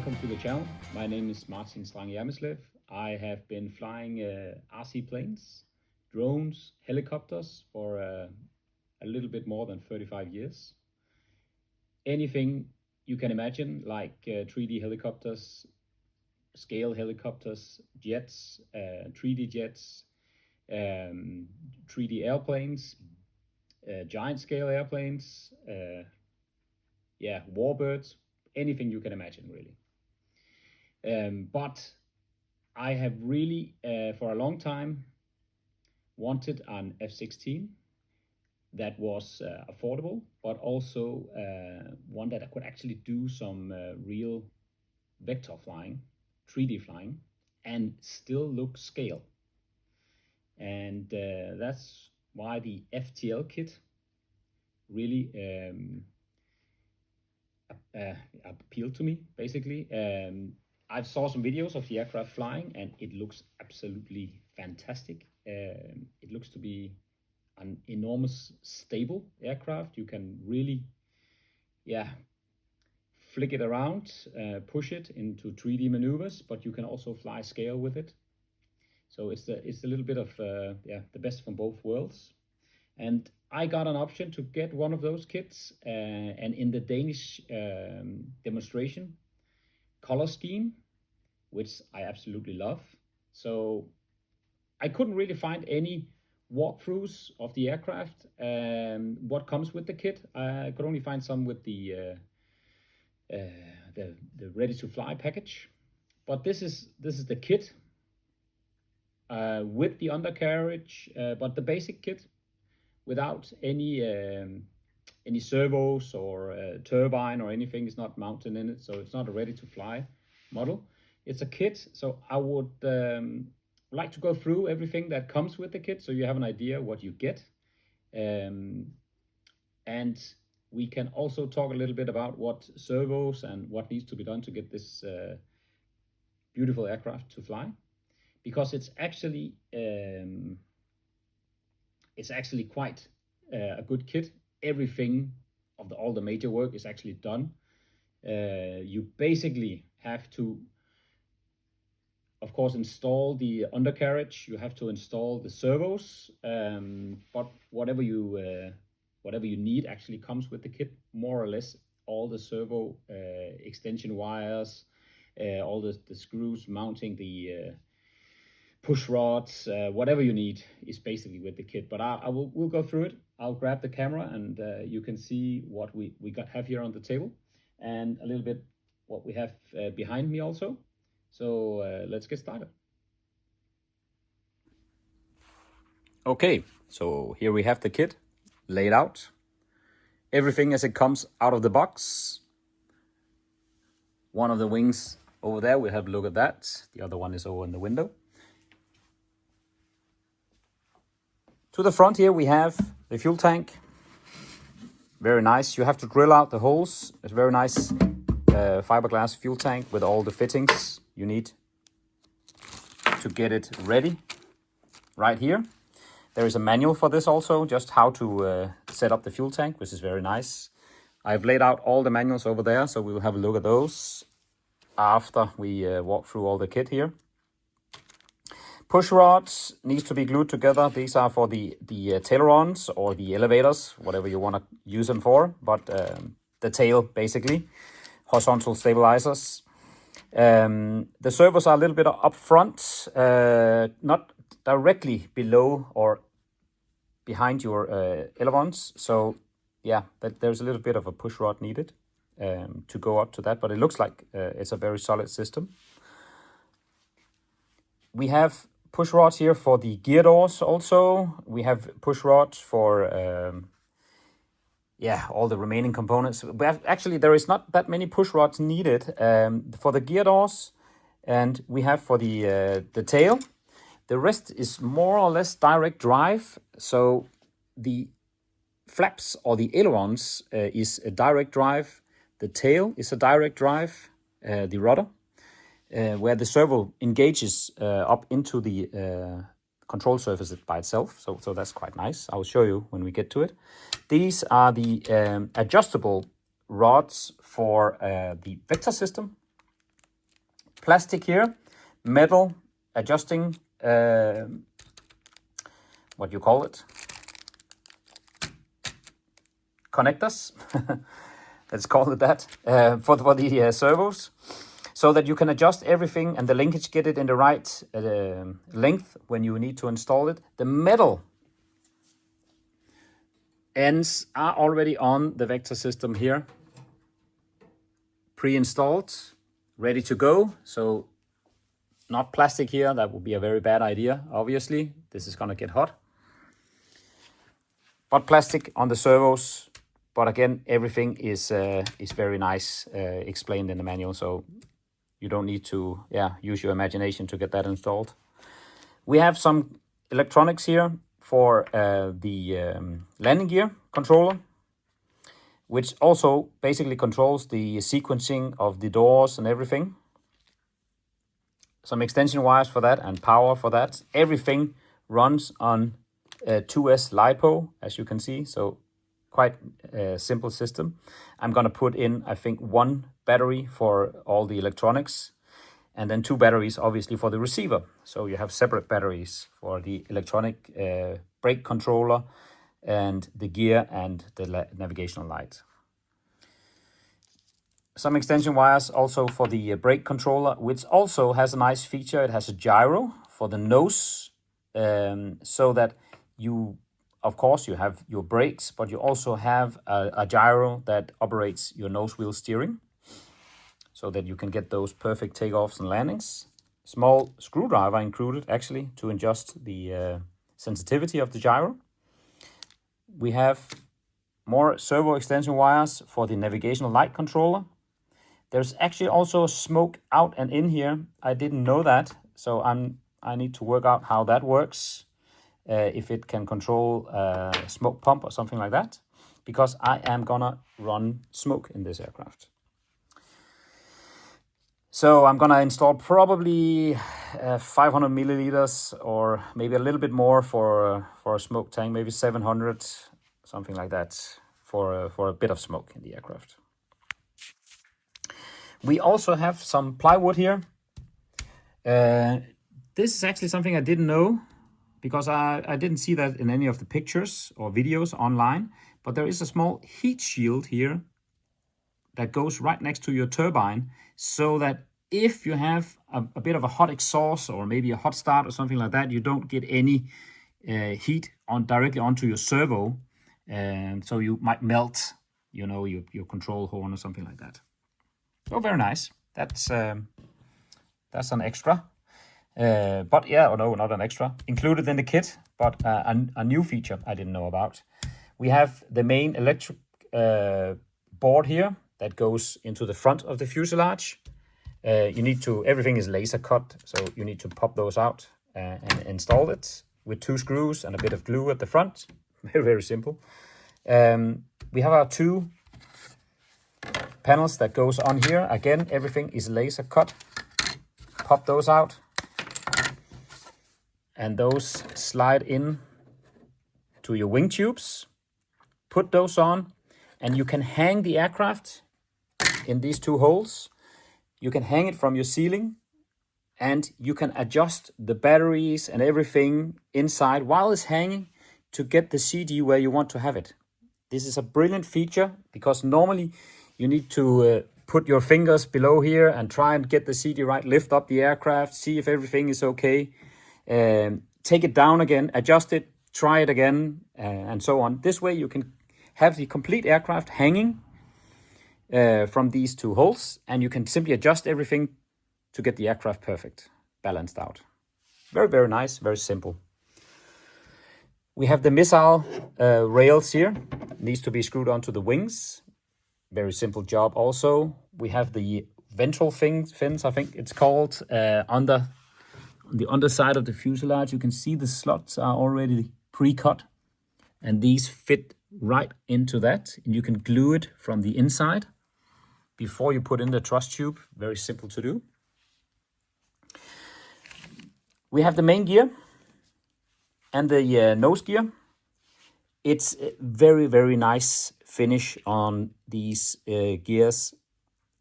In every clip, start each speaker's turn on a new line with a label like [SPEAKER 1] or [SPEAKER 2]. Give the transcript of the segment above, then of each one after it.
[SPEAKER 1] welcome to the channel. My name is Martin Strange-Jermislev. I have been flying RC planes, drones, helicopters for a little bit more than 35 years. Anything you can imagine, like 3D helicopters, scale helicopters, jets, 3D jets, 3D airplanes, giant scale airplanes, warbirds, anything you can imagine, really. But I have really, for a long time, wanted an F-16 that was affordable, but also one that I could actually do some real vector flying, 3D flying, and still look scale. And that's why the FTL kit really appealed to me, basically. I saw some videos of the aircraft flying and it looks absolutely fantastic. It looks to be an enormous stable aircraft. You can really flick it around, push it into 3D maneuvers, but you can also fly scale with it. So it's a little bit of the best from both worlds. And I got an option to get one of those kits, and in the Danish demonstration color scheme, which I absolutely love. So I couldn't really find any walkthroughs of the aircraft, what comes with the kit. I could only find some with the ready to fly package. But this is the kit with the undercarriage, but the basic kit, without any servos or turbine or anything. Is not mounted in it, so it's not a ready to fly model. It's a kit, so I would like to go through everything that comes with the kit so you have an idea what you get. And we can also talk a little bit about what servos and what needs to be done to get this beautiful aircraft to fly, because it's actually quite a good kit. Everything of all the major work is actually done. You basically have to, of course, install the undercarriage. You have to install the servos, but whatever you need actually comes with the kit, more or less. All the servo extension wires, all the screws mounting the push rods, whatever you need is basically with the kit. But we'll go through it. I'll grab the camera and you can see what we have here on the table, and a little bit what we have behind me also. So let's get started. Okay, so here we have the kit laid out. Everything as it comes out of the box. One of the wings over there, we'll have a look at that. The other one is over in the window. To the front here we have the fuel tank. Very nice. You have to drill out the holes. It's a very nice fiberglass fuel tank with all the fittings you need to get it ready. Right here there is a manual for this also, just how to set up the fuel tank, which is very nice. I've laid out all the manuals over there, so we'll have a look at those after we walk through all the kit here. Push rods needs to be glued together. These are for the ailerons or the elevators, whatever you want to use them for, but the tail basically. Horizontal stabilizers. The servos are a little bit up front, not directly below or behind your ailerons. So yeah, there's a little bit of a push rod needed to go up to that, but it looks like it's a very solid system. We have push rods here for the gear doors also. We have push rods for all the remaining components. But actually there is not that many push rods needed for the gear doors, and we have for the tail. The rest is more or less direct drive. So the flaps or the ailerons is a direct drive. The tail is a direct drive, the rudder. Where the servo engages up into the control surface by itself. So that's quite nice. I'll show you when we get to it. These are the adjustable rods for the vector system. plastic here, metal adjusting, what you call it, connectors, let's call it that, for the servos, so that you can adjust everything and the linkage, get it in the right length when you need to install it. The metal ends are already on the vector system here, pre-installed, ready to go. So not plastic here, that would be a very bad idea, obviously. This is gonna get hot. But plastic on the servos, but again, everything is very nice explained in the manual, so you don't need to use your imagination to get that installed. We have some electronics here for the landing gear controller, which also basically controls the sequencing of the doors and everything. Some extension wires for that and power for that. Everything runs on 2S LiPo, as you can see, so quite a simple system. I'm gonna put in, I think, 1 battery for all the electronics, and then 2 batteries, obviously, for the receiver. So you have separate batteries for the electronic brake controller and the gear and the navigational light. Some extension wires also for the brake controller, which also has a nice feature. It has a gyro for the nose, so that you, of course, you have your brakes, but you also have a gyro that operates your nose wheel steering, so that you can get those perfect takeoffs and landings. Small screwdriver included, actually, to adjust the sensitivity of the gyro. We have more servo extension wires for the navigational light controller. There's actually also smoke out and in here. I didn't know that, so I need to work out how that works, if it can control a smoke pump or something like that, because I am gonna run smoke in this aircraft. So I'm gonna install probably 500 milliliters or maybe a little bit more for a smoke tank, maybe 700, something like that, for a bit of smoke in the aircraft. We also have some plywood here. This is actually something I didn't know, because I didn't see that in any of the pictures or videos online, but there is a small heat shield here that goes right next to your turbine, so that if you have a bit of a hot exhaust or maybe a hot start or something like that, you don't get any heat directly onto your servo, so you might melt, you know, your control horn or something like that. Oh, very nice. That's an extra. But yeah, or no, not an extra. Included in the kit, but a new feature I didn't know about. We have the main electric board here that goes into the front of the fuselage. Everything is laser cut, so you need to pop those out and install it with 2 screws and a bit of glue at the front. Very, very simple. We have our 2 panels that goes on here. Again, everything is laser cut. Pop those out, and those slide in to your wing tubes. Put those on, and you can hang the aircraft in these 2 holes. You can hang it from your ceiling, and you can adjust the batteries and everything inside while it's hanging to get the CG where you want to have it. This is a brilliant feature, because normally you need to put your fingers below here and try and get the CD right, lift up the aircraft, see if everything is okay, take it down again, adjust it, try it again, and so on. This way you can have the complete aircraft hanging from these 2 holes, and you can simply adjust everything to get the aircraft perfect, balanced out. Very, very nice, very simple. We have the missile rails here. Needs to be screwed onto the wings. Very simple job also. We have the ventral fins, I think it's called, on the underside of the fuselage. You can see the slots are already pre-cut, and these fit right into that. And you can glue it from the inside before you put in the thrust tube. Very simple to do. We have the main gear and the nose gear. It's a very, very nice finish on these gears.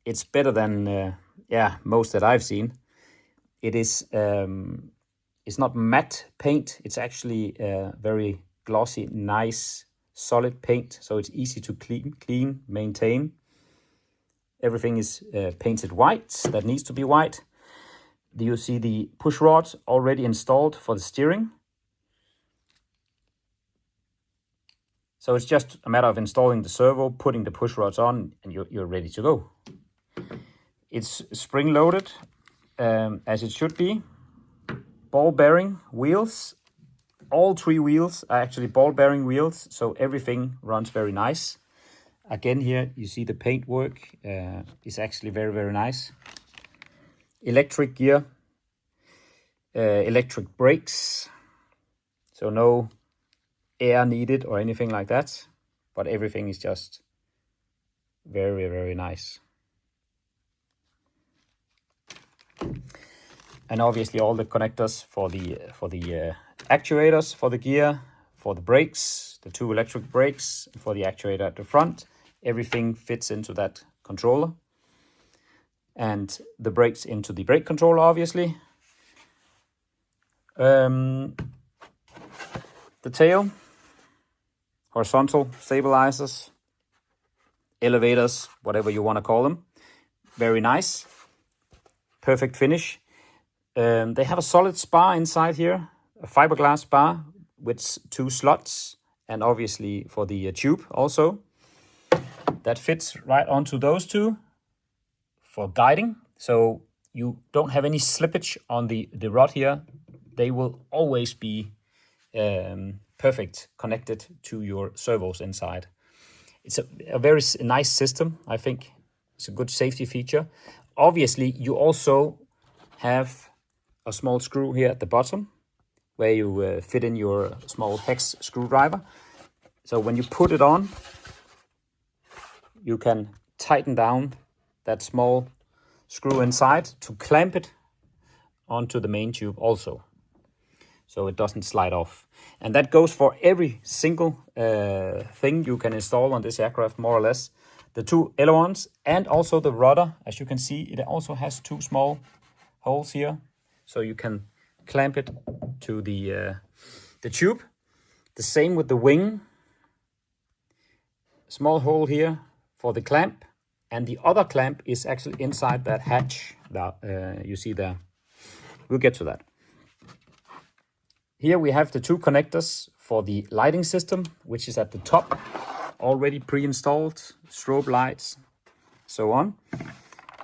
[SPEAKER 1] It's better than most that I've seen. It is it's not matte paint. It's actually very glossy, nice, solid paint. So it's easy to clean, maintain. Everything is painted white. That needs to be white. Do you see the push rods already installed for the steering? So it's just a matter of installing the servo, putting the push rods on, and you're ready to go. It's spring loaded, as it should be. Ball bearing wheels. All 3 wheels are actually ball bearing wheels, so everything runs very nice. Again, here you see the paint work is actually very, very nice. Electric gear, electric brakes, so no air needed or anything like that, but everything is just very, very nice. And obviously all the connectors for the actuators, for the gear, for the brakes, the 2 electric brakes, for the actuator at the front, everything fits into that controller. And the brakes into the brake controller, obviously. The tail, horizontal stabilizers, elevators, whatever you want to call them. Very nice. Perfect finish. They have a solid spar inside here, a fiberglass spar with 2 slots, and obviously for the tube also. That fits right onto those 2 for guiding. So you don't have any slippage on the rod here. They will always be perfect connected to your servos inside. It's a very nice system, I think. It's a good safety feature. Obviously, you also have a small screw here at the bottom where you fit in your small hex screwdriver. So when you put it on, you can tighten down that small screw inside to clamp it onto the main tube also, so it doesn't slide off. And that goes for every single thing you can install on this aircraft, more or less. The 2 ailerons and also the rudder, as you can see, it also has 2 small holes here, so you can clamp it to the tube. The same with the wing. Small hole here for the clamp, and the other clamp is actually inside that hatch that you see there. We'll get to that. Here we have the 2 connectors for the lighting system, which is at the top, already pre-installed, strobe lights, so on.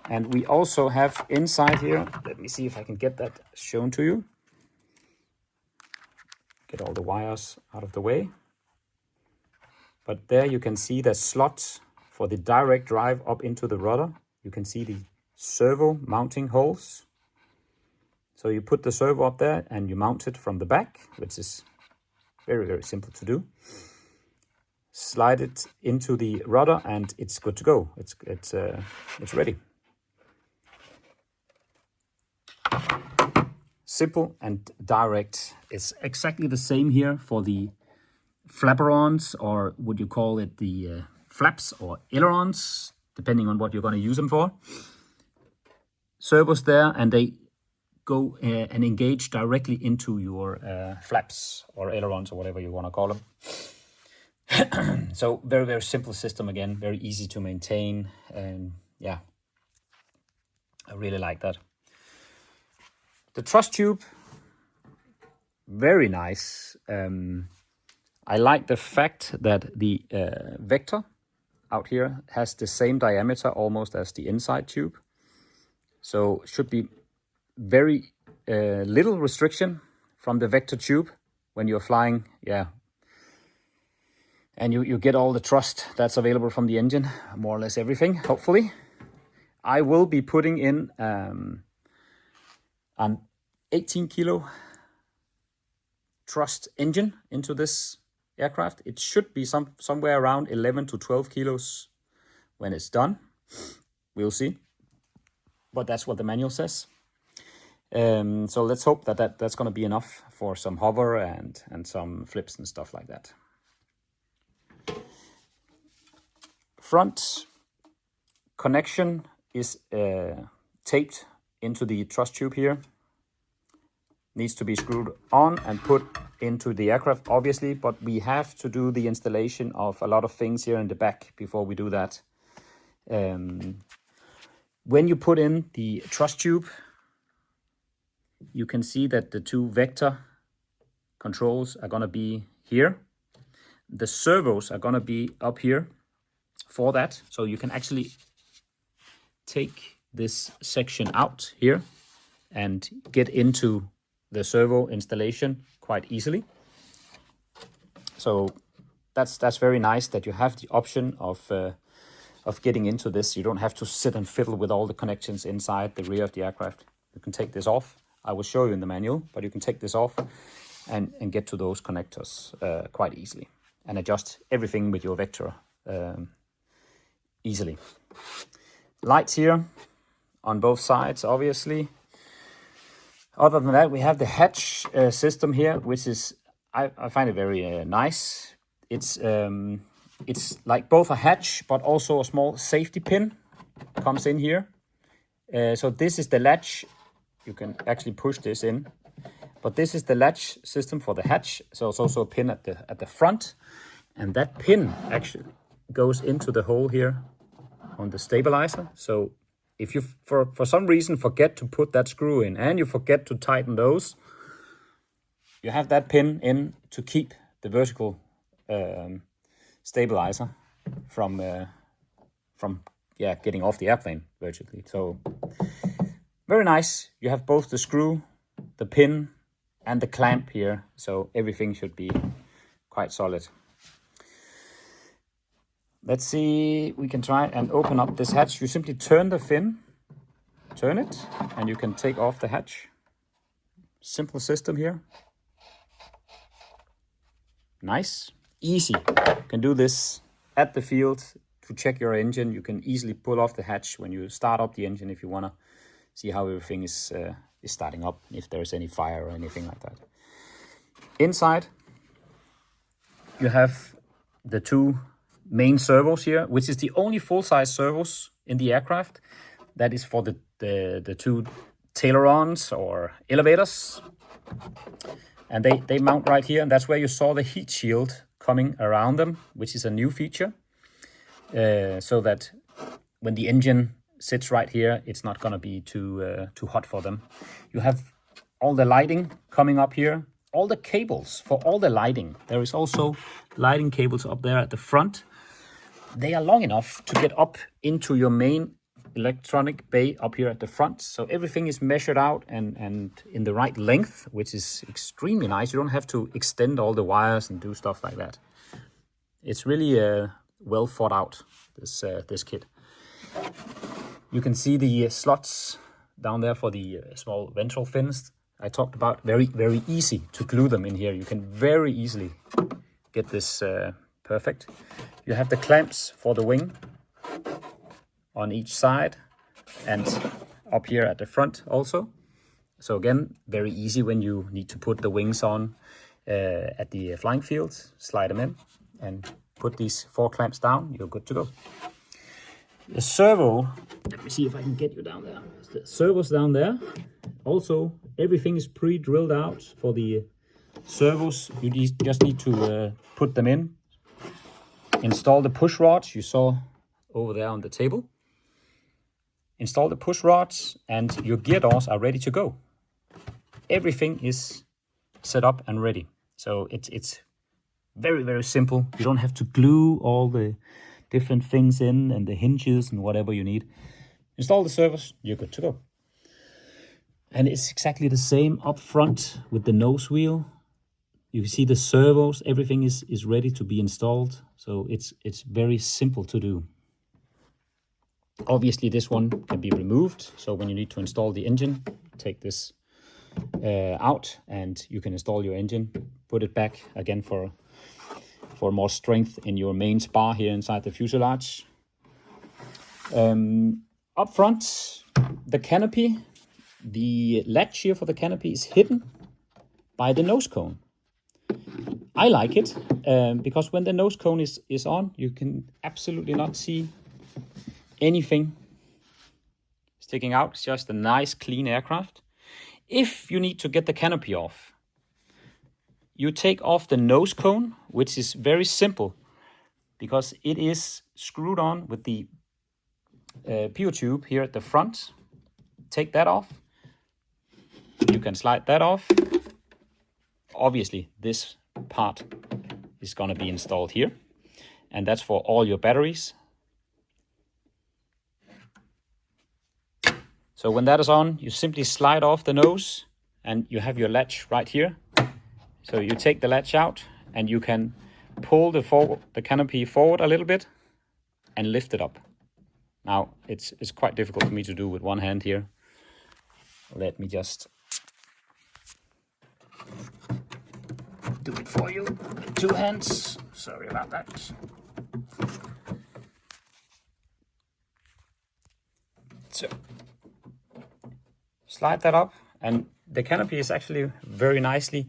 [SPEAKER 1] And we also have inside here, let me see if I can get that shown to you. Get all the wires out of the way. But there you can see the slot for the direct drive up into the rudder. You can see the servo mounting holes. So you put the servo up there and you mount it from the back, which is very, very simple to do. Slide it into the rudder and it's good to go. It's ready. Simple and direct. It's exactly the same here for the flaperons, or would you call it the flaps or ailerons, depending on what you're going to use them for. Servos there, and they go and engage directly into your flaps or ailerons or whatever you want to call them. So very, very simple system again, very easy to maintain, and yeah, I really like that. The thrust tube, very nice. I like the fact that the vector out here has the same diameter almost as the inside tube. So should be very little restriction from the vector tube when you're flying, and you get all the thrust that's available from the engine, more or less everything, hopefully. I will be putting in an 18 kilo thrust engine into this aircraft. It should be somewhere around 11 to 12 kilos when it's done. We'll see. But that's what the manual says. So let's hope that that's going to be enough for some hover and some flips and stuff like that. Front connection is taped into the thrust tube here. Needs to be screwed on and put into the aircraft, obviously, but we have to do the installation of a lot of things here in the back before we do that. When you put in the thrust tube, you can see that the two vector controls are going to be here. The servos are going to be up here for that. So you can actually take this section out here and get into the servo installation quite easily. So that's very nice that you have the option of getting into this. You don't have to sit and fiddle with all the connections inside the rear of the aircraft. You can take this off. I will show you in the manual, but you can take this off and get to those connectors quite easily and adjust everything with your vector easily. Lights here on both sides, obviously. Other than that, we have the hatch system here, which is, I find it very nice. It's like both a hatch, but also a small safety pin comes in here. So this is the latch. You can actually push this in, but this is the latch system for the hatch. So it's also a pin at the front, and that pin actually goes into the hole here on the stabilizer. So if you for some reason forget to put that screw in and you forget to tighten those, you have that pin in to keep the vertical stabilizer from getting off the airplane vertically. So very nice. You have both the screw, the pin, and the clamp here. So everything should be quite solid. Let's see, we can try and open up this hatch. You simply turn the fin, turn it, and you can take off the hatch. Simple system here. Nice, easy. You can do this at the field to check your engine. You can easily pull off the hatch when you start up the engine if you want to see how everything is starting up, if there's any fire or anything like that. Inside, you have the two main servos here, which is the only full-size servos in the aircraft. That is for the two ailerons or elevators. And they mount right here, and that's where you saw the heat shield coming around them, which is a new feature. So that when the engine sits right here, it's not going to be too hot for them. You have all the lighting coming up here, all the cables for all the lighting. There is also lighting cables up there at the front. They are long enough to get up into your main electronic bay up here at the front. So everything is measured out and in the right length, which is extremely nice. You don't have to extend all the wires and do stuff like that. It's really well thought out, this kit. You can see the slots down there for the small ventral fins. I talked about very easy to glue them in here. You can very easily get this perfect. You have the clamps for the wing on each side and up here at the front also. So again, very easy when you need to put the wings on at the flying field. Slide them in and put these 4 clamps down. You're good to go. The servo, let me see if I can get you down there. The servo's down there. Also, everything is pre-drilled out for the servos. You just need to put them in. Install the push rods you saw over there on the table. Install the push rods and your gear doors are ready to go. Everything is set up and ready. So it's very simple. You don't have to glue all the different things in and the hinges and whatever you need. Install the servos, you're good to go. And it's exactly the same up front with the nose wheel. You see the servos, everything is ready to be installed. So it's very simple to do. Obviously this one can be removed. So when you need to install the engine, take this out and you can install your engine, put it back again for more strength in your main spar here inside the fuselage. Up front, the canopy, the latch here for the canopy is hidden by the nose cone. I like it because when the nose cone is on, you can absolutely not see anything sticking out. It's just a nice, clean aircraft. If you need to get the canopy off, you take off the nose cone, which is very simple because it is screwed on with the PO tube here at the front. Take that off. You can slide that off. Obviously, this part is going to be installed here, and that's for all your batteries. So when that is on, you simply slide off the nose and you have your latch right here. So you take the latch out and you can pull the canopy forward a little bit and lift it up. Now, it's quite difficult for me to do with one hand here. Let me just do it for you with two hands. Sorry about that. So, slide that up, and the canopy is actually very nicely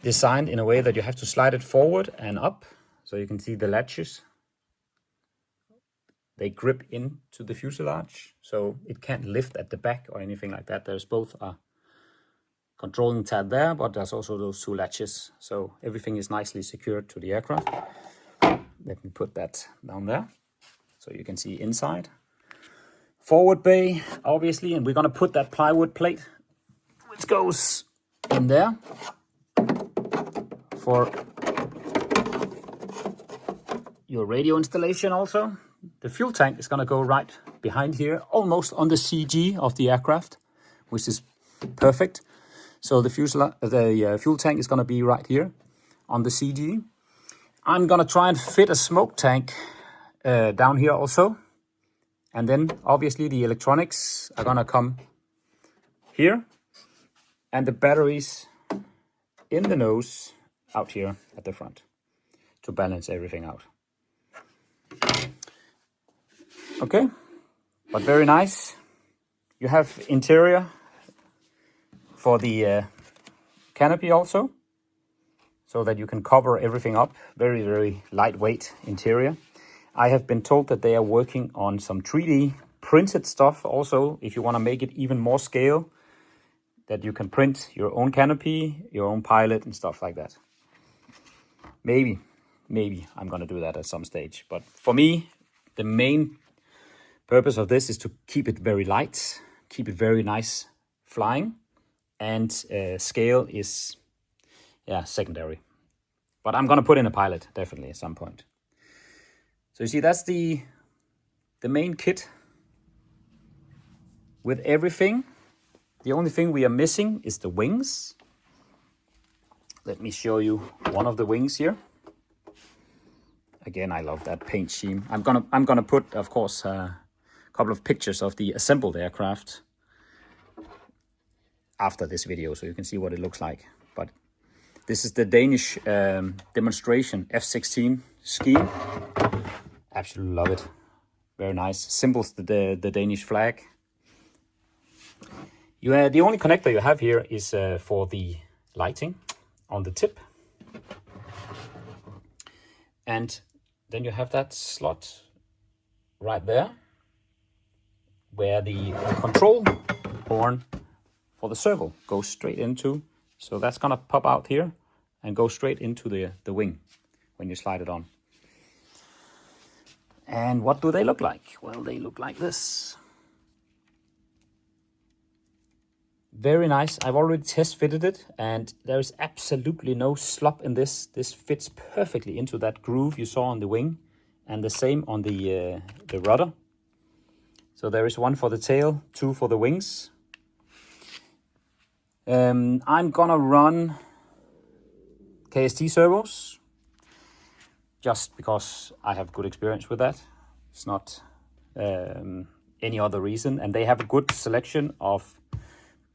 [SPEAKER 1] designed in a way that you have to slide it forward and up. So you can see the latches. They grip into the fuselage, so it can't lift at the back or anything like that. There's both a controlling tab there, but there's also those two latches. So everything is nicely secured to the aircraft. Let me put that down there so you can see inside. Forward bay, obviously, and we're going to put that plywood plate, which goes in there for your radio installation also. The fuel tank is going to go right behind here, almost on the CG of the aircraft, which is perfect. So the fuel tank is going to be right here on the CG. I'm going to try and fit a smoke tank down here also. And then obviously the electronics are going to come here. And the batteries in the nose out here at the front to balance everything out. Okay, but very nice. You have interior for the canopy also, so that you can cover everything up. Very, very lightweight interior. I have been told that they are working on some 3D printed stuff also, if you want to make it even more scale, that you can print your own canopy, your own pilot and stuff like that. Maybe I'm going to do that at some stage. But for me, the main purpose of this is to keep it very light, keep it very nice flying, and scale is secondary. But I'm going to put in a pilot definitely at some point. So you see, that's the main kit with everything. The only thing we are missing is the wings. Let me show you one of the wings here. Again, I love that paint scheme. I'm gonna put, of course, a couple of pictures of the assembled aircraft after this video, so you can see what it looks like. But this is the Danish demonstration F-16 scheme. Absolutely love it. Very nice. Symbols the Danish flag. The only connector you have here is for the lighting on the tip. And then you have that slot right there where the control horn for the servo goes straight into. So that's gonna pop out here and go straight into the wing when you slide it on. And what do they look like? Well, they look like this. Very nice. I've already test fitted it and there is absolutely no slop in this. This fits perfectly into that groove you saw on the wing, and the same on the rudder. So there is one for the tail, two for the wings. I'm gonna run KST servos just because I have good experience with that. It's not any other reason, and they have a good selection of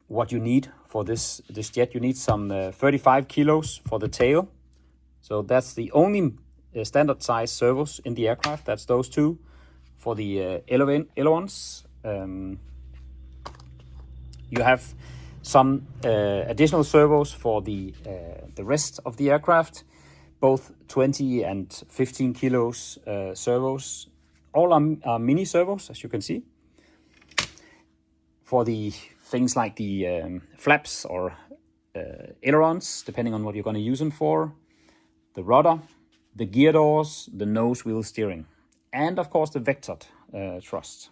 [SPEAKER 1] what you need for this jet. You need some 35 kilos for the tail. So that's the only standard size servos in the aircraft. That's those two for the ailerons. You have some additional servos for the rest of the aircraft, both 20 and 15 kilos servos. All are mini servos, as you can see. For the things like the flaps or ailerons, depending on what you're going to use them for, the rudder, the gear doors, the nose wheel steering, and of course the vectored thrust.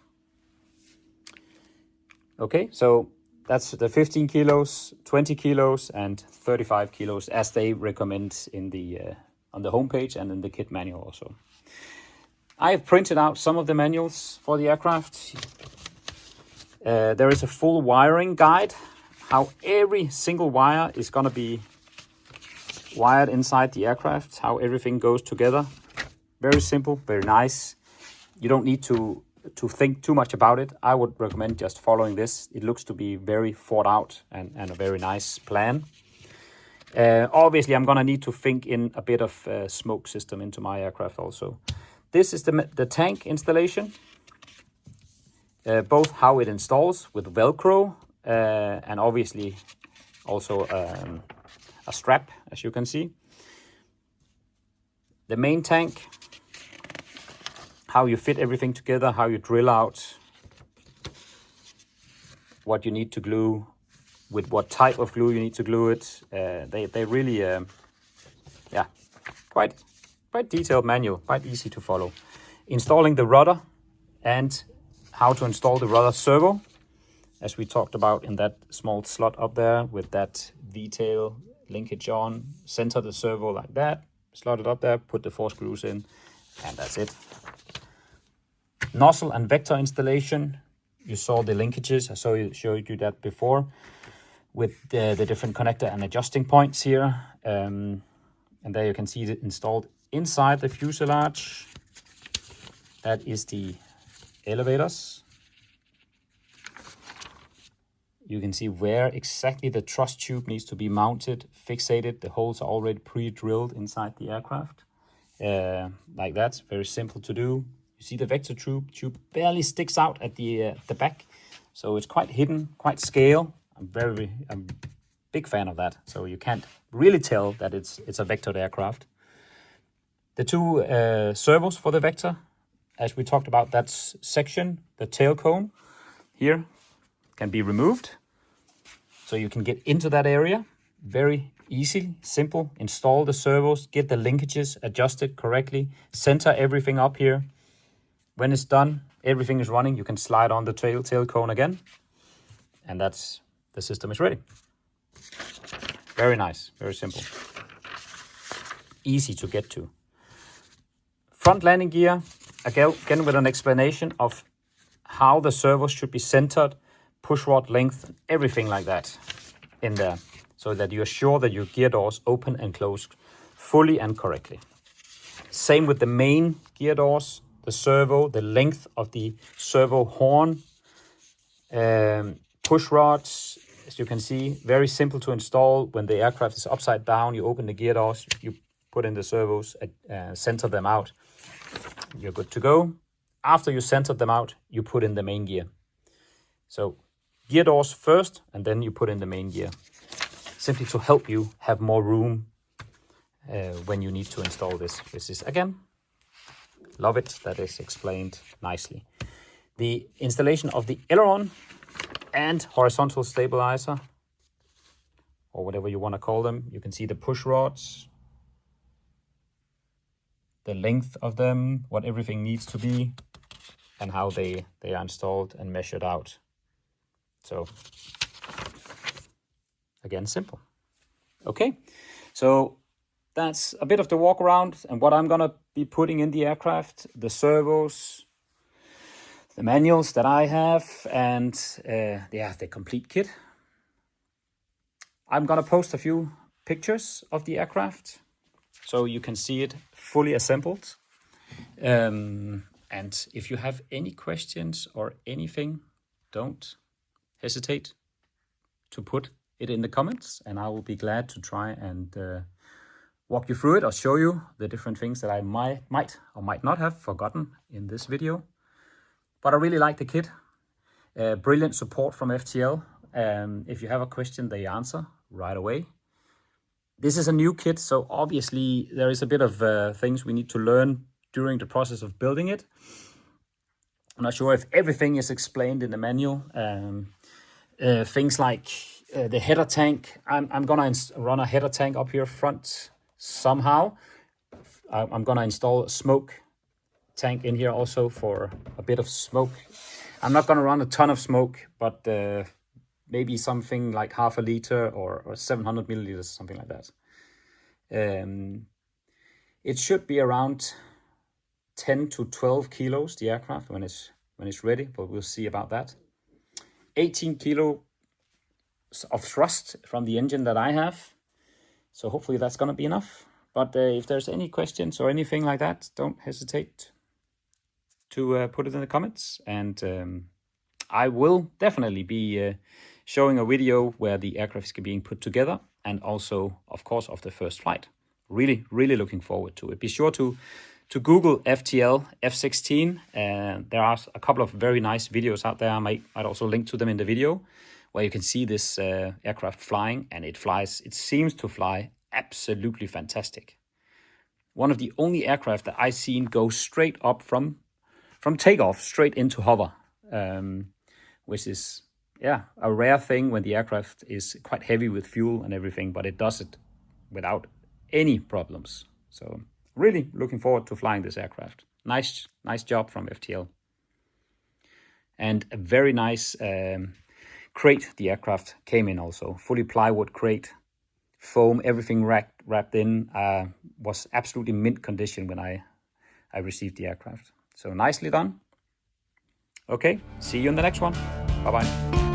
[SPEAKER 1] Okay, so that's the 15 kilos, 20 kilos, and 35 kilos as they recommend in the on the homepage and in the kit manual also. I have printed out some of the manuals for the aircraft. There is a full wiring guide, how every single wire is going to be wired inside the aircraft, how everything goes together. Very simple, very nice. You don't need to think too much about it. I would recommend just following this. It looks to be very thought out and a very nice plan. Obviously, I'm going to need to think in a bit of smoke system into my aircraft also. This is the tank installation. Both how it installs with Velcro and obviously also a strap, as you can see. The main tank, how you fit everything together, how you drill out what you need to glue, with what type of glue you need to glue it. They really, quite detailed manual, quite easy to follow. Installing the rudder and how to install the rudder servo, as we talked about in that small slot up there with that V-tail linkage on. Center the servo like that, slot it up there, put the 4 screws in, and that's it. Nozzle and vector installation. You saw the linkages, I showed you that before, with the different connector and adjusting points here. And there you can see it installed inside the fuselage. That is the elevators. You can see where exactly the thrust tube needs to be mounted, fixated. The holes are already pre-drilled inside the aircraft. Like that, very simple to do. You see the vector tube barely sticks out at the back. So it's quite hidden, quite scale. I'm a big fan of that. So you can't really tell that it's a vectored aircraft. The 2 servos for the vector, as we talked about, that section, the tail cone here, can be removed. So you can get into that area very easy, simple. Install the servos, get the linkages adjusted correctly, center everything up here. When it's done, everything is running. You can slide on the tail cone again, and that's the system is ready. Very nice, very simple. Easy to get to. Front landing gear, again with an explanation of how the servos should be centered, push rod length, everything like that in there, so that you are sure that your gear doors open and close fully and correctly. Same with the main gear doors, the servo, the length of the servo horn, push rods, as you can see, very simple to install. When the aircraft is upside down, you open the gear doors, you put in the servos, center them out, you're good to go. After you centered them out, you put in the main gear. So gear doors first, and then you put in the main gear, simply to help you have more room when you need to install this. This is, again, love it, that is explained nicely. The installation of the aileron and horizontal stabilizer, or whatever you want to call them. You can see the push rods, the length of them, what everything needs to be, and how they are installed and measured out. So, again, simple. Okay, so that's a bit of the walk around and what I'm gonna be putting in the aircraft, the servos, the manuals that I have, and the complete kit. I'm gonna post a few pictures of the aircraft so you can see it fully assembled. And if you have any questions or anything, don't hesitate to put it in the comments, and I will be glad to try and walk you through it or show you the different things that I might or might not have forgotten in this video. But I really like the kit. Brilliant support from FTL. If you have a question, they answer right away. This is a new kit, so obviously there is a bit of things we need to learn during the process of building it. I'm not sure if everything is explained in the manual, Things like the header tank. I'm gonna run a header tank up here front somehow. I'm gonna install a smoke tank in here also for a bit of smoke. I'm not gonna run a ton of smoke, but maybe something like half a liter or 700 milliliters, something like that. It should be around 10 to 12 kilos, the aircraft, when it's ready, but we'll see about that. 18 kilo of thrust from the engine that I have. So hopefully that's going to be enough. But if there's any questions or anything like that, don't hesitate to put it in the comments. And I will definitely be showing a video where the aircraft is being put together, and also, of course, of the first flight. Really, really looking forward to it. Be sure to Google FTL F16. There are a couple of very nice videos out there. I might also link to them in the video, where you can see this aircraft flying, and it seems to fly absolutely fantastic. One of the only aircraft that I've seen go straight up from takeoff straight into hover, which is, a rare thing when the aircraft is quite heavy with fuel and everything, but it does it without any problems. So really looking forward to flying this aircraft. Nice job from FTL. And a very nice crate the aircraft came in also. Fully plywood crate, foam, everything wrapped in. Was absolutely mint condition when I received the aircraft. So nicely done. Okay, see you in the next one. Bye-bye.